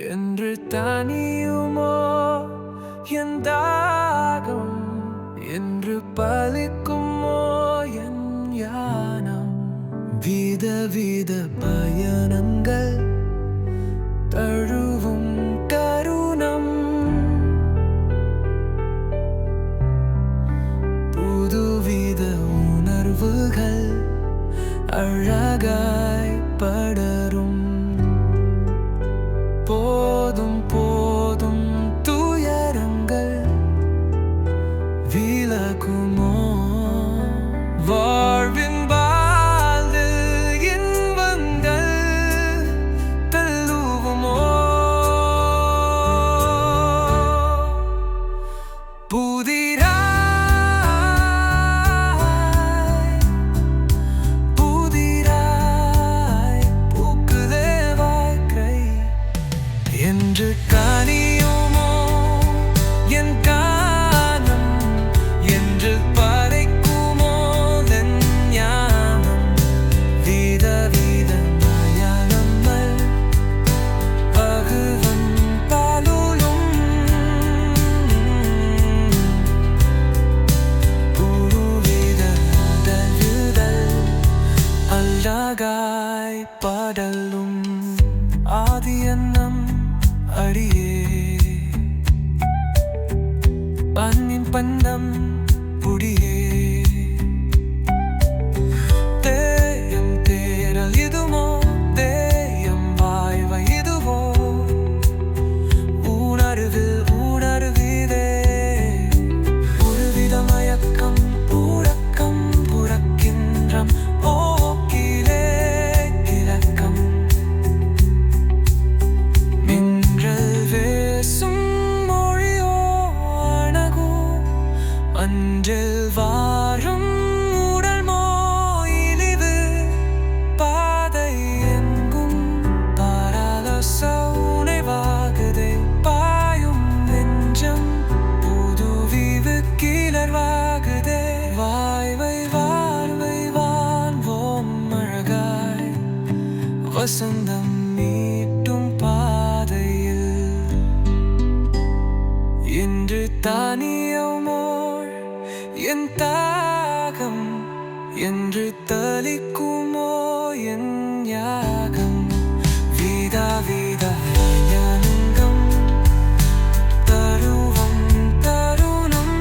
என்று தனியுமோ என் தாகம் என்று பலிக்குமோ என் யானம் விதவித பயணங்கள் தழுவும் தருணம் புதுவித உணர்வுகள் அழகாய் படரும் போதும் போதும் துயரங்கள் விலகுமோ வாழ்வின் பாலில் இன்பங்கள் தழுவுமோ புதிராய் பூக்குதே வாழ்க்கை என்று கனியுமோ என் கானம் என்று பறைக்குமோ என் ஞானம் விதவித பயணங்கள் பகுவன் பாலுலும் புதுவித தழுதல் அழகாய் படலும் ஆதி எண்ணம் அடியே பண்ணின் பந்தம் புடியே தேயம் தேரல் இதுமோ தேயம் வாய்வை இதுவோ உணர்விதே ஒருவித மயக்கம் புறக்கம் புறக்கின்றம் ஓக்கிலே இலக்கம் அன்றில் வாரும் உடல் மோயிலிவு பாதை எங்கும் பாராத சவுனைவாகுதே பாயும் நெஞ்சம் புதுவிவு கிளர்வாகுதே வாய்வை வாழ்வோம் அழகாய் வசந்தம் மீட்டும் பாதையில் இன்று தானியமோ என் தாகம் என்று தலிக்குமோ என் யாகம் விதவித ஞானங்கள் தருவம் தருணம்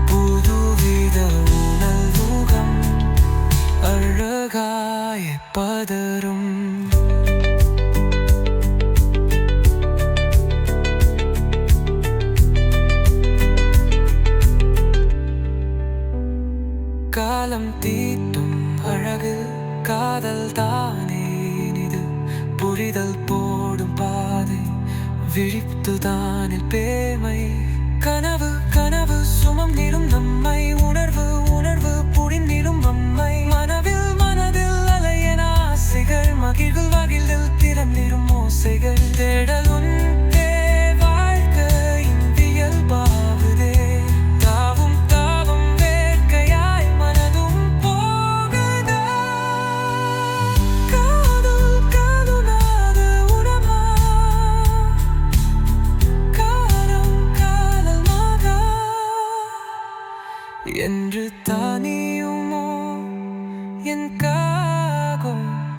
புதுவித உணர்வுகள் அழகாய் பதரும் காலம் தீட்டும் அழகு காதல் தானே இது புரிதல் போடும் பாதை விழித்துதானில் பேமை கனவு கனவு சுமம் நீடும் நம்மை